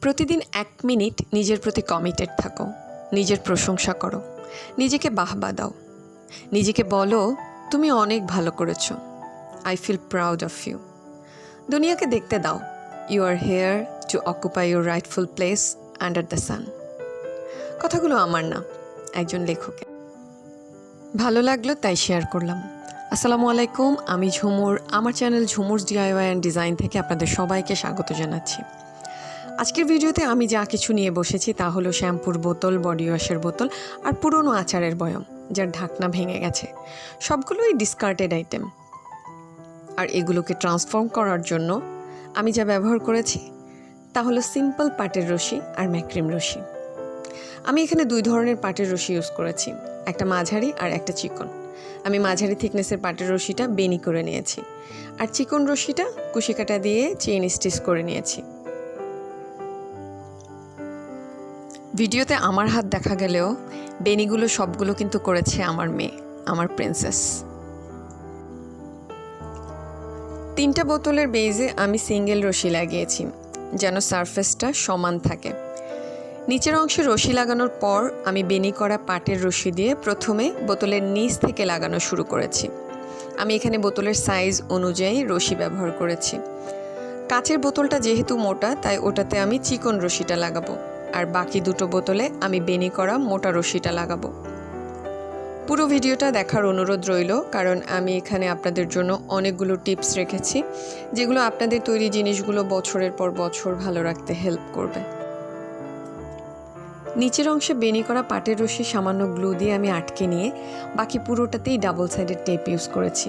প্রতিদিন 1 মিনিট নিজের প্রতি কমিটেড থাকো, নিজের প্রশংসা করো, নিজেকে বাহবা দাও, নিজেকে বলো তুমি অনেক ভালো করেছো। I feel proud of you. দুনিয়াকে দেখতে দাও you are here to occupy your rightful place under the sun. কথাগুলো আমার না, একজন লেখকের। ভালো লাগলো তাই শেয়ার করলাম। আসসালামুয়ালাইকুম, আমি ঝুমুর। আমার channel Jhumur DIY and design থেকে আপনাদের সবাইকে স্বাগত জানাচ্ছি। আজকের ভিডিওতে আমি যা কিছু নিয়ে বসেছি তা হলো শ্যাম্পুর বোতল, বডি ওয়াশের বোতল আর পুরনো আচারের বয়ম যার ঢাকনা ভেঙে গেছে। সবগুলোই ডিসকার্টেড আইটেম। আর এগুলোকে ট্রান্সফর্ম করার জন্য আমি যা ব্যবহার করেছি তা হলো সিম্পল পাটের রশি আর ম্যাক্রিম রশি। আমি এখানে 2 ধরনের পাটের রশি ইউজ করেছি, একটা মাঝারি আর একটা চিকন। আমি মাঝারি থিকনেসের পাটের রশিটা বেনি করে নিয়েছি আর চিকন রশিটা কুশিকাটা দিয়ে চেইন স্টিচ করে নিয়েছি। ভিডিওতে আমার হাত দেখা গেলেও বেনিগুলো সবগুলো কিন্তু করেছে আমার মেয়ে, আমার প্রিন্সেস। 3টা বোতলের বেজে আমি সিঙ্গেল রশি লাগিয়েছি যেন সারফেসটা সমান থাকে। নিচের অংশে রশি লাগানোর পর আমি বেনি করা পাটের রশি দিয়ে প্রথমে বোতলের নিচ থেকে লাগানো শুরু করেছি। আমি এখানে বোতলের সাইজ অনুযায়ী রশি ব্যবহার করেছি। কাচের বোতলটা যেহেতু মোটা তাই ওটাতে আমি চিকন রশিটা লাগাবো আর বাকি 2টো বোতলে আমি বেনি করা মোটা রশিটা লাগাবো। পুরো ভিডিওটা দেখার অনুরোধ রইল, কারণ আমি এখানে আপনাদের জন্য অনেকগুলো টিপস রেখেছি যেগুলো আপনাদের তৈরি জিনিসগুলো বছরের পর বছর ভালো রাখতে হেল্প করবে। নিচের অংশে বেনি করা পাটের রশি সামান্য গ্লু দিয়ে আমি আটকে নিয়ে বাকি পুরোটাতেই ডাবল সাইডের টেপ ইউজ করেছি।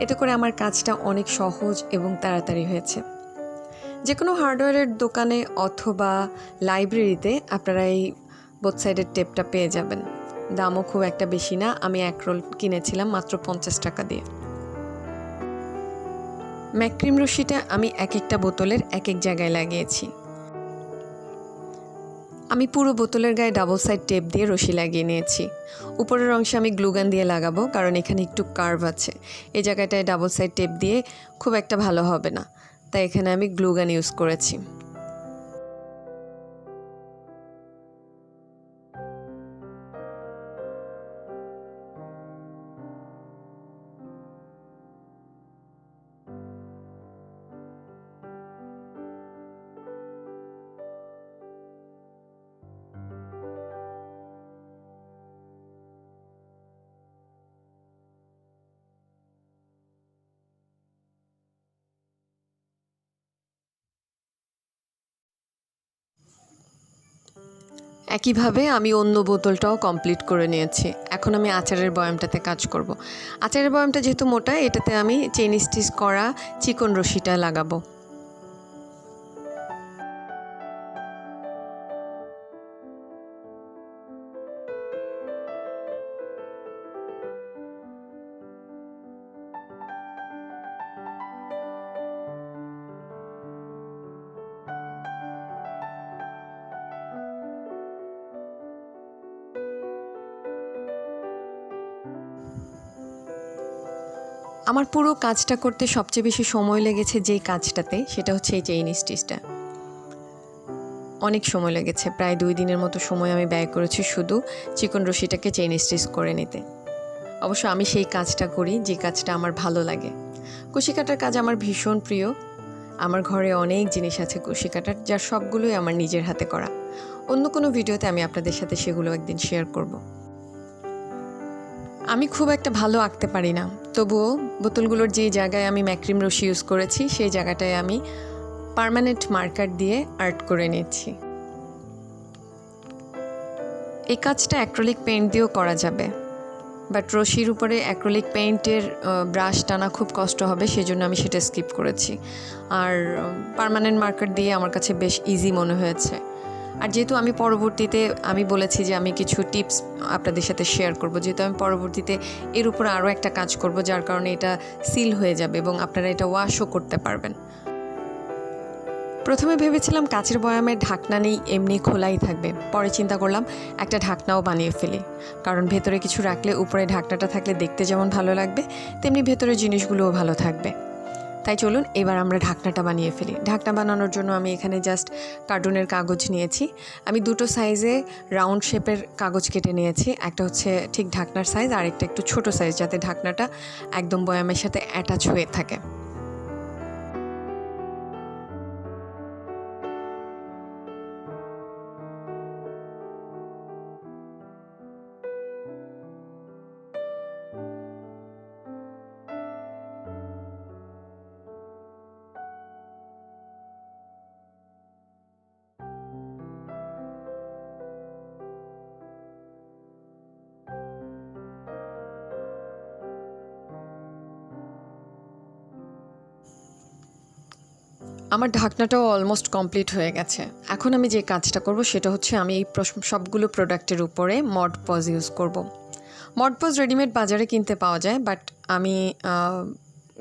এতে করে আমার কাজটা অনেক সহজ এবং তাড়াতাড়ি হয়েছে। যে কোনো হার্ডওয়্যারের দোকানে অথবা লাইব্রেরিতে আপনারা এই বোথ সাইডের টেপটা পেয়ে যাবেন। দামও খুব একটা বেশি না, আমি 1 রোল কিনেছিলাম মাত্র 50 টাকা দিয়ে। ম্যাক্রিম রশিটা আমি এক একটা বোতলের এক এক জায়গায় লাগিয়েছি। আমি পুরো বোতলের গায়ে ডাবল সাইড টেপ দিয়ে রশি লাগিয়ে নিয়েছি। উপরের অংশে আমি গ্লুগান দিয়ে লাগাবো, কারণ এখানে একটু কার্ভ আছে। এই জায়গাটায় ডাবল সাইড টেপ দিয়ে খুব একটা ভালো হবে না, তাই এখানে আমি গ্লুগান ইউজ করেছি। একইভাবে আমি অন্য বোতলটাও কমপ্লিট করে নিয়েছি। এখন আমি আচারের বয়ামটাতে কাজ করব। আচারের বয়ামটা যেহেতু মোটা, এটাতে আমি চেইন স্টিচ করা চিকন রশিটা লাগাবো। আমার পুরো কাজটা করতে সবচেয়ে বেশি সময় লেগেছে যেই কাজটাতে, সেটা হচ্ছে এই চেইন স্টিচটা। অনেক সময় লেগেছে, প্রায় 2 দিনের মতো সময় আমি ব্যয় করেছি শুধু চিকন রশিটাকে চেইন স্টিচ করে নিতে। অবশ্য আমি সেই কাজটা করি যে কাজটা আমার ভালো লাগে। কুশি কাটার কাজ আমার ভীষণ প্রিয়। আমার ঘরে অনেক জিনিস আছে কুশি কাটার, যার সবগুলোই আমার নিজের হাতে করা। অন্য কোনো ভিডিওতে আমি আপনাদের সাথে সেগুলো একদিন শেয়ার করব। আমি খুব একটা ভালো আঁকতে পারি না, তবুও বোতলগুলোর যে জায়গায় আমি ম্যাক্রিম রশি ইউজ করেছি সেই জায়গাটায় আমি পার্মানেন্ট মার্কার দিয়ে আর্ট করে নিচ্ছি। এই কাজটা অ্যাক্রিলিক পেইন্ট দিয়েও করা যাবে, বাট রশির উপরে অ্যাক্রিলিক পেইন্টের ব্রাশ টানা খুব কষ্ট হবে, সেজন্য আমি সেটা স্কিপ করেছি। আর পার্মানেন্ট মার্কার দিয়ে আমার কাছে বেশ ইজি মনে হয়েছে। আর যেহেতু আমি পরবর্তীতে আমি বলেছি যে আমি কিছু টিপস আপনাদের সাথে শেয়ার করব, যেহেতু আমি পরবর্তীতে এর উপরে আরও একটা কাজ করব, যার কারণে এটা সিল হয়ে যাবে এবং আপনারা এটা ওয়াশও করতে পারবেন। প্রথমে ভেবেছিলাম কাচের বয়ামের ঢাকনা নেই, এমনি খোলাই থাকবে। পরে চিন্তা করলাম একটা ঢাকনাও বানিয়ে ফেলি, কারণ ভেতরে কিছু রাখলে উপরে ঢাকনাটা থাকলে দেখতে যেমন ভালো লাগবে তেমনি ভেতরের জিনিসগুলোও ভালো থাকবে। তাই চলুন এবার আমরা ঢাকনাটা বানিয়ে ফেলি। ঢাকনা বানানোর জন্য আমি এখানে জাস্ট কার্টুনের কাগজ নিয়েছি। আমি দুটো সাইজে রাউন্ড শেপের কাগজ কেটে নিয়েছি। একটা হচ্ছে ঠিক ঢাকনার সাইজ, আর একটা একটু ছোট সাইজ, যাতে ঢাকনাটা একদম বয়ামের সাথে অ্যাটাচ হয়ে থাকে। আমার ঢাকনাটাও অলমোস্ট কমপ্লিট হয়ে গেছে। এখন আমি যে কাজটা করব সেটা হচ্ছে আমি এই সবগুলো প্রোডাক্টের উপরে মড পজ ইউজ করব। মড পজ রেডিমেড বাজারে কিনতে পাওয়া যায়, বাট আমি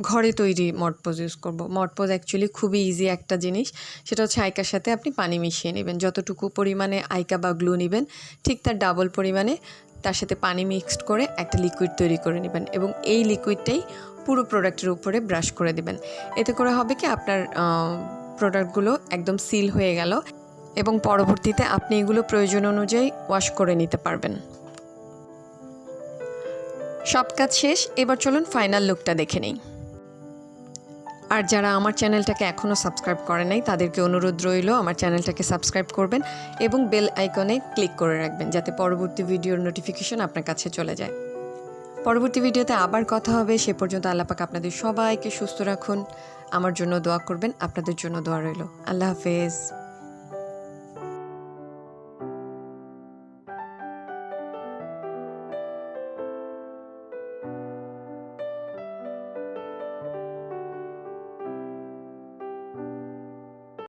ঘরে তৈরি মড পজ ইউজ করব। মড পজ অ্যাকচুয়ালি খুবই ইজি একটা জিনিস। সেটা হচ্ছে আইকার সাথে আপনি পানি মিশিয়ে নেবেন। যতটুকু পরিমাণে আইকা বা গ্লু নেবেন ঠিক তার ডাবল পরিমাণে তার সাথে পানি মিক্সড করে একটা লিকুইড তৈরি করে নেবেন, এবং এই লিকুইডটাই পুরো প্রোডাক্টের উপরে ব্রাশ করে দেবেন। এতে করে হবে কি, আপনার প্রোডাক্টগুলো একদম সিল হয়ে গেল, এবং পরবর্তীতে আপনি এগুলো প্রয়োজন অনুযায়ী ওয়াশ করে নিতে পারবেন। সব কাজ শেষ, এবার চলুন ফাইনাল লুকটা দেখে নিই। আর যারা আমার চ্যানেলটাকে এখনও সাবস্ক্রাইব করে নাই তাদেরকে অনুরোধ রইল আমার চ্যানেলটাকে সাবস্ক্রাইব করবেন এবং বেল আইকনে ক্লিক করে রাখবেন, যাতে পরবর্তী ভিডিওর নোটিফিকেশন আপনার কাছে চলে যায়। পরবর্তী ভিডিওতে আবার কথা হবে। সে পর্যন্ত আল্লাহ পাক আপনাদের সবাইকে সুস্থ রাখুন। আমার জন্য দোয়া করবেন, আপনাদের জন্য দোয়া রইল। আল্লাহ হাফেজ।